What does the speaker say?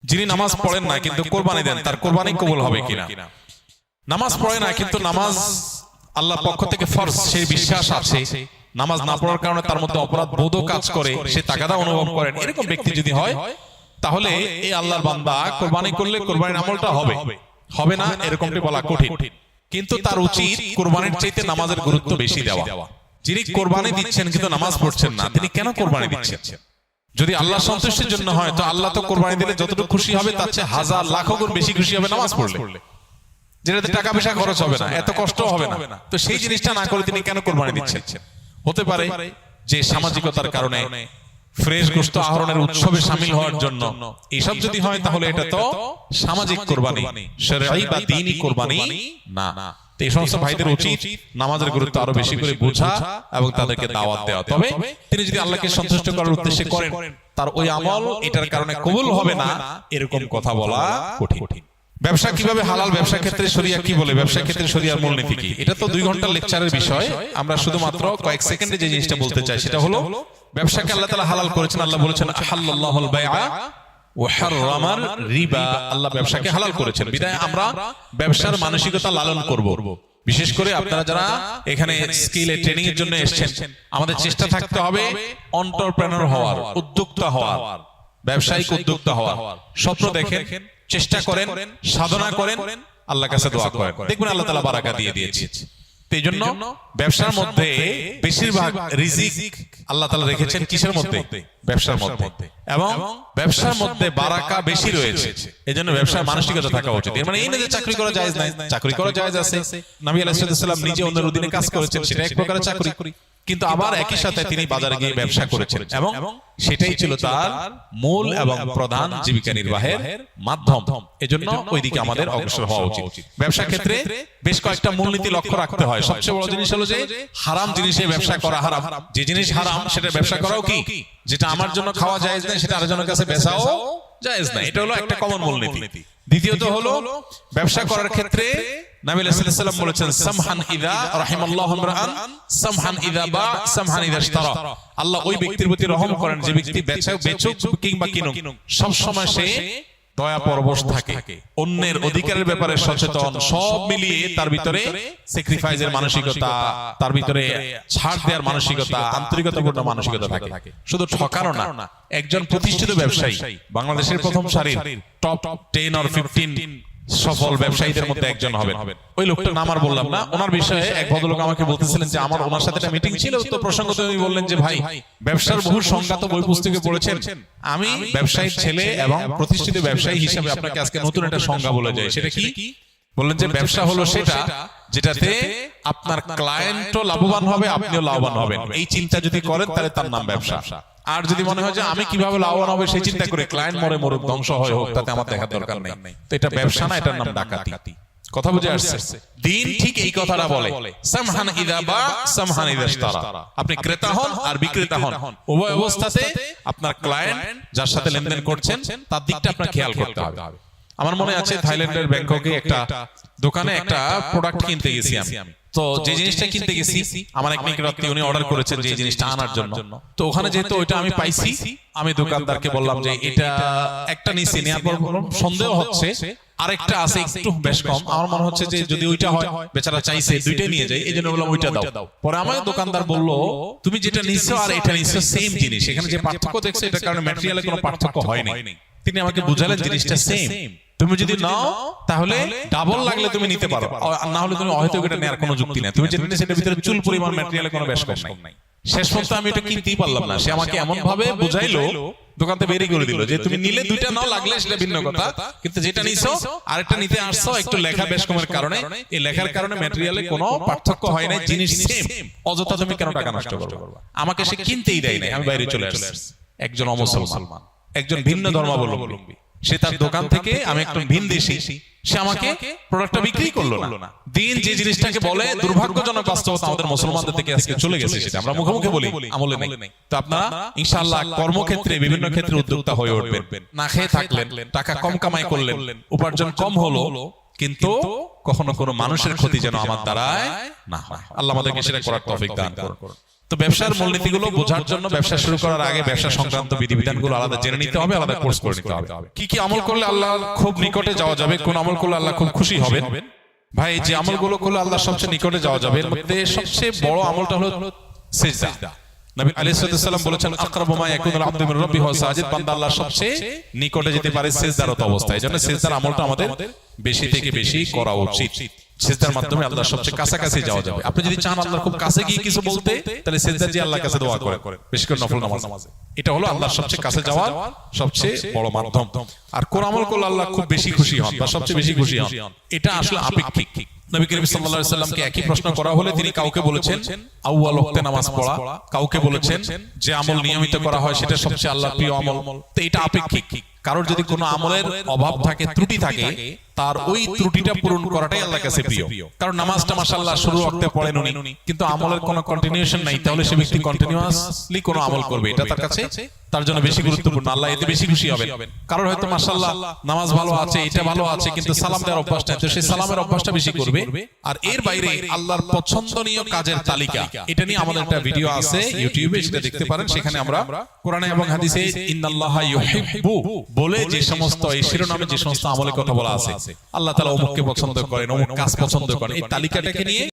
যিনি নামাজ পড়েন না কিন্তু কোরবানি দেন, তার কোরবানি কবুল হবে কিনা? নামাজ পড়ে না কিন্তু নামাজ আল্লাহর পক্ষ থেকে ফরজ, সেই বিশ্বাস আছে। নামাজ না পড়ার কারণে তার মধ্যে অপরাধ বোধও কাজ করে, সে তাগাদা অনুভব করেন, এরকম ব্যক্তি যদি হয় তাহলে এই আল্লাহর বান্দা কোরবানি করলে কোরবানির আমলটা হবে, হবে না এরকমটি বলা কঠিন। কিন্তু তার উচিত কোরবানির চাইতে নামাজের গুরুত্ব বেশি দেওয়া। যিনি কোরবানি দিচ্ছেন কিন্তু নামাজ পড়ছেন না, তিনি কেন কোরবানি দিচ্ছেন? যদি আল্লাহ সন্তুষ্টির জন্য হয় তো আল্লাহ তো কোরবানি দিলে যতটুকু খুশি হবে তার চেয়ে হাজার লাখ গুণ বেশি খুশি হবে নামাজ পড়লে, যেটাতে টাকা পয়সা খরচ হবে না, এত কষ্ট হবে না। তো সেই জিনিসটা না করে তিনি কেন কোরবানি দিচ্ছেন? হতে পারে যে সামাজিকতার কারণে, ফ্রেশ গোশত আহরণের উৎসবে শামিল হওয়ার জন্য। এইসব যদি হয় তাহলে এটা তো সামাজিক কোরবানি, শরঈ বা দ্বীনি কোরবানি না। তো এই সমস্ত ভাইদের উচিত নামাজের গুরুত্ব আরো বেশি করে বোঝা এবং তাদেরকে দাওয়াত দেওয়া। তবে তিনি যদি আল্লাহকে সন্তুষ্ট করার উদ্দেশ্যে করেন, তার ওই আমল এটার কারণে কবুল হবে না, এরকম কথা বলা কঠিন। ব্যবসা কিভাবে হালাল, ব্যবসা ক্ষেত্রে শরিয়া কি বলে, ব্যবসা ক্ষেত্রে শরিয়ার মূলনীতি কি? এটা তো 2 ঘন্টার লেকচারের বিষয়। আমরা শুধুমাত্র কয়েক সেকেন্ডে যে জিনিসটা বলতে চাই সেটা হলো, ব্যবসাকে আল্লাহ তাআলা হালাল করেছেন। আল্লাহ বলেছেন আহাল্লাল্লাহুল বাইআ ওয়া হাররামার রিবা। আল্লাহ ব্যবসাকে হালাল করেছেন, বিধায় আমরা ব্যবসার মানসিকতা লালন করব। বিশেষ করে আপনারা যারা এখানে স্কিল ট্রেনিং এর জন্য এসেছেন, আমাদের চেষ্টা থাকতে হবে এন্টারপ্রেনার হওয়ার, উদ্যোক্তা হওয়ার, ব্যবসায়িক উদ্যোক্তা হওয়ার। স্বপ্ন দেখেন, চেষ্টা করেন, সাধনা করেন, আল্লাহর কাছে দোয়া করেন, দেখবেন আল্লাহ তাআলা বারাকা দিয়ে দিয়েছে। এই জন্য ব্যবসার মধ্যে বেশিরভাগ রিজিক আল্লাহ তাআলা রেখেছেন কিসের মধ্যে? ব্যবসার মধ্যে। এবং ব্যবসার মধ্যে বারাকা বেশি রয়েছে। এজন্য ব্যবসার মানসিকতা থাকা উচিত। এর মানে এই না যে চাকরি করা জায়েজ নাই, চাকরি করা জায়েজ আছে। নবী আলাইহিস সালাম নিজে অন্যের অধীনে কাজ করেছেন, সেটা এক প্রকারের চাকরি। কিন্তু আবার একই সাথে তিনি বাজারে গিয়ে ব্যবসা করেছেন এবং সেটাই ছিল তার মূল এবং প্রধান জীবিকা নির্বাহের মাধ্যম। এজন্য ওইদিকে আমাদের অগ্রসর হওয়া উচিত। ব্যবসা ক্ষেত্রে বেশ কয়েকটা মূলনীতি লক্ষ্য রাখতে হয়। সবচেয়ে বড় জিনিস হলো যে হারাম জিনিসে ব্যবসা করা হারাম। যে জিনিস হারাম সেটা ব্যবসা করাও কি? যেটা আমার জন্য খাওয়া জায়েজ না সেটা আরেকজনের কাছে বেচাও জায়েজ না। এটা হলো একটা কমন মূলনীতি। দ্বিতীয়ত হলো ব্যবসা করার ক্ষেত্রে নবী আলাইহিস সালাম বলেছেন সামহান ইযা রাহিমাল্লাহু ইমরাআন সামহান ইযা বা সামহান ইযা ইশতারা। আল্লাহ ওই ব্যক্তির প্রতি রহম করেন যে ব্যক্তি বেচুক কিংবা কিনুক সব সময় সে দয়া পরবশ থাকে, অন্যের অধিকারের ব্যাপারে সচেতন, সব মিলিয়ে তার ভিতরে স্যাক্রিফাইসের মানসিকতা, তার ভিতরে ছাড় দেওয়ার মানসিকতা, আন্তরিকতাপূর্ণ মানসিকতা থাকে। শুধু ঠকানো না, একজন প্রতিষ্ঠিত ব্যবসায়ী, বাংলাদেশের প্রথম সারির টপ 10 or 15 সফল ব্যবসায়ীদের মধ্যে একজন হবেন। ওই লোকটার নাম আর বললাম না। ওনার বিষয়ে এক ভদ্রলোক আমাকে বলতেছিলেন যে আমার ওনার সাথে একটা মিটিং ছিল, তো প্রসঙ্গত উনি বললেন যে ভাই, ব্যবসার বহু সংজ্ঞা তো বই পুস্তকে পড়েছেন, আমি ব্যবসায়ীর ছেলে এবং প্রতিষ্ঠিত ব্যবসায়ী হিসেবে আপনাকে আজকে নতুন একটা সংজ্ঞা বলে যাই। সেটা কি? বললেন যে ব্যবসা হলো সেটা যেটাতে আপনার ক্লায়েন্টও লাভবান হবে, আপনিও লাভবান হবেন। এই চিন্তা যদি করেন তাহলে তার নাম ব্যবসা। আর যদি মনে হয় যে আমি কিভাবে লাভবান হবে সেই চিন্তা করে ক্লায়েন্ট মরে ধ্বংস হয় হোক, তাতে আমার দেখার দরকার নেই, তো এটা ব্যবসা না, এটার নাম ডাকাতি। কথা বুঝে আসছে? দ্বীন ঠিক এই কথাটা বলে, সামহান ইযা বা সামহান ইযা ইশতারা। আপনি ক্রেতা হন আর বিক্রেতা হন, উভয় অবস্থাতে আপনার ক্লায়েন্ট যার সাথে লেনদেন করছেন তার দিকটা আপনার খেয়াল করতে হবে। আমার মনে আছে থাইল্যান্ডের ব্যাংককে একটা দোকানে একটা প্রোডাক্ট কিনতে গেছি আমি। তো যে জিনিসটা কিনতে গেছি, আমার এক নিকটবর্তী উনি অর্ডার করেছেন যে এই জিনিসটা আনার জন্য। তো ওখানে যেহেতু ওইটা আমি পাইছি, আমি দোকানদারকে বললাম যে এটা একটা নিছি, নেওয়ার পর সন্দেহ হচ্ছে আরেকটা আছে একটু বেশ কম, আমার মনে হচ্ছে যে যদি ওইটা হয়, বেচারা চাইছে দুইটাই নিয়ে যাই, এই জন্য বললাম ওইটা দাও। পরে আমাকে দোকানদার বললো তুমি যেটা নিছো আর এটা নিছো সেম জিনিস, এখানে যে পার্থক্য দেখছো এটার কারণে ম্যাটেরিয়ালে কোনো পার্থক্য হয়নি। তিনি আমাকে বুঝালেন জিনিসটা সেম, তুমি যদি নাও তাহলে ডাবল লাগলে তুমি নিতে পারো, না হলে তুমি হয়তো এটা নেওয়ার কোনো যুক্তি নাই। তুমি যেটা নিলে সেটার ভিতরে চুল পরিমাণ ম্যাটেরিয়ালে কোনো বেশ কম নাই। শেষ পর্যন্ত আমি এটা কিনতেই পারলাম না। সে আমাকে এমন ভাবে বুঝাইলো, দোকান থেকে বেরিয়ে করে দিল যে তুমি নিলে দুইটা নাও, লাগলে সেটা ভিন্ন কথা, কিন্তু যেটা নিছো আরেকটা নিতে আসছো একটু লেখা বেশ কমের কারণে, এই লেখার কারণে ম্যাটেরিয়ালে কোনো পার্থক্য হয় নাই, জিনিস সেম, অযথা তুমি কেন টাকা নষ্ট করবে? আমাকে সে কিনতেই দেয় নাই, আমি বাইরে চলে আসছি। একজন অমুসলমান, একজন ভিন্ন ধর্মাবলম্বী, সে তার দোকান থেকে, আমি একজন ভিন দেশি, সে আমাকে প্রোডাক্টটা বিক্রি করলো না। দিন যে জিনিসটাকে বলে দুর্ভাগ্যজনক বাস্তবতা আমাদের মুসলমানদের থেকে আজকে চলে গেছে, সেটা আমরা মুখে মুখে বলি, আমলে নেই। তো আপনারা ইনশাআল্লাহ কর্মক্ষেত্রে বিভিন্ন ক্ষেত্রে উদ্যোক্তা হয়ে উঠবেন। না খেয়ে থাকলেন, টাকা কম কামাই করলেন, উপার্জন কম হলো, কিন্তু কখনো কোনো মানুষের ক্ষতি যেন আমার দ্বারায় না হয়। আল্লাহ আমাদেরকে সেটা করার তৌফিক দান করুন। তো ব্যবসার মূলনীতিগুলো বোঝার জন্য ব্যবসা শুরু করার আগে ব্যবসা সংক্রান্ত বিধিবিধানগুলো আলাদা জেনে নিতে হবে, আলাদা কোর্স করে নিতে হবে। কি কি আমল করলে আল্লাহ খুব নিকটে যাওয়া যাবে, কোন আমল করলে আল্লাহ খুব খুশি হবেন? ভাই, যে আমলগুলো করলে আল্লাহ সবচেয়ে নিকটে যাওয়া যাবে এর মধ্যে সবচেয়ে বড় আমলটা হলো সিজদা। নবী আলাইহিস সালাম বলেছেন, আকরাবু মা ইয়াকুনুল আবদু মির রাব্বিহি ওয়া সাজিদ, বান্দা আল্লাহর সবচেয়ে নিকটে যেতে পারে সিজদারত অবস্থায়। এজন্য সিজদার আমলটা আমাদের বেশি থেকে বেশি করা উচিত। সিজদার মাধ্যমে আল্লাহর সবচেয়ে কাছাকাছি যাওয়া যাবে। আপনি যদি চান আল্লাহর খুব কাছে গিয়ে কিছু বলতে, তাহলে সিজদা দিয়ে আল্লাহর কাছে দোয়া করেন, বিশেষ করে নফল নামাজে। এটা হলো আল্লাহর সবচেয়ে কাছে যাওয়ার সবচেয়ে বড় মাধ্যম। আর কোন আমল করলে আল্লাহ খুব বেশি খুশি হন বা সবচেয়ে বেশি খুশি হন, এটা আসলে আপেক্ষিক। নবী করিম সাল্লাল্লাহু আলাইহি সাল্লামকে একই প্রশ্ন করা হলে তিনি কাউকে বলেছেন আউয়াল ওয়াক্তে নামাজ পড়া, কাউকে বলেছেন যে আমল নিয়মিত করা হয় সেটা সবচেয়ে আল্লাহর প্রিয় আমল। তো এটা আপেক্ষিক। কারোর যদি কোনো আমলের অভাব থাকে, ত্রুটি থাকে, তার ওই ত্রুটিটা পূরণ করাটাই আল্লাহর কাছে প্রিয়। কারণ নামাজটা মাশাআল্লাহ শুরু ওয়াক্তে পড়েন উনি, কিন্তু আমলের কোনো কন্টিনিউশন নাই, তাহলে সে ব্যক্তি কন্টিনিউয়াসলি কোনো আমল করবে, এটা তার কাছে তার জন্য বেশি গুরুত্বপূর্ণ। আল্লাহ এতে বেশি খুশি হবেন। কারণ হয়তো মাশাআল্লাহ নামাজ ভালো আছে, এটা ভালো আছে, কিন্তু সালাম দেওয়ার অভ্যাস নাই, তো সে সালামের অভ্যাসটা বেশি করবে। আর এর বাইরে আল্লাহর পছন্দনীয় কাজের তালিকা, এটা নিয়ে আমাদের একটা ভিডিও আছে ইউটিউবে, সেটা দেখতে পারেন। সেখানে আমরা কোরআনে এবং হাদিসে ইন্নাল্লাহা ইউহিব্বু বলে যে সমস্ত, এই শিরোনামে যে সমস্ত আমলের কথা বলা আছে, আল্লাহ তাআলা অমুককে পছন্দ করেন, অমুক কাজ পছন্দ করেন, এই তালিকাটাকে নিয়ে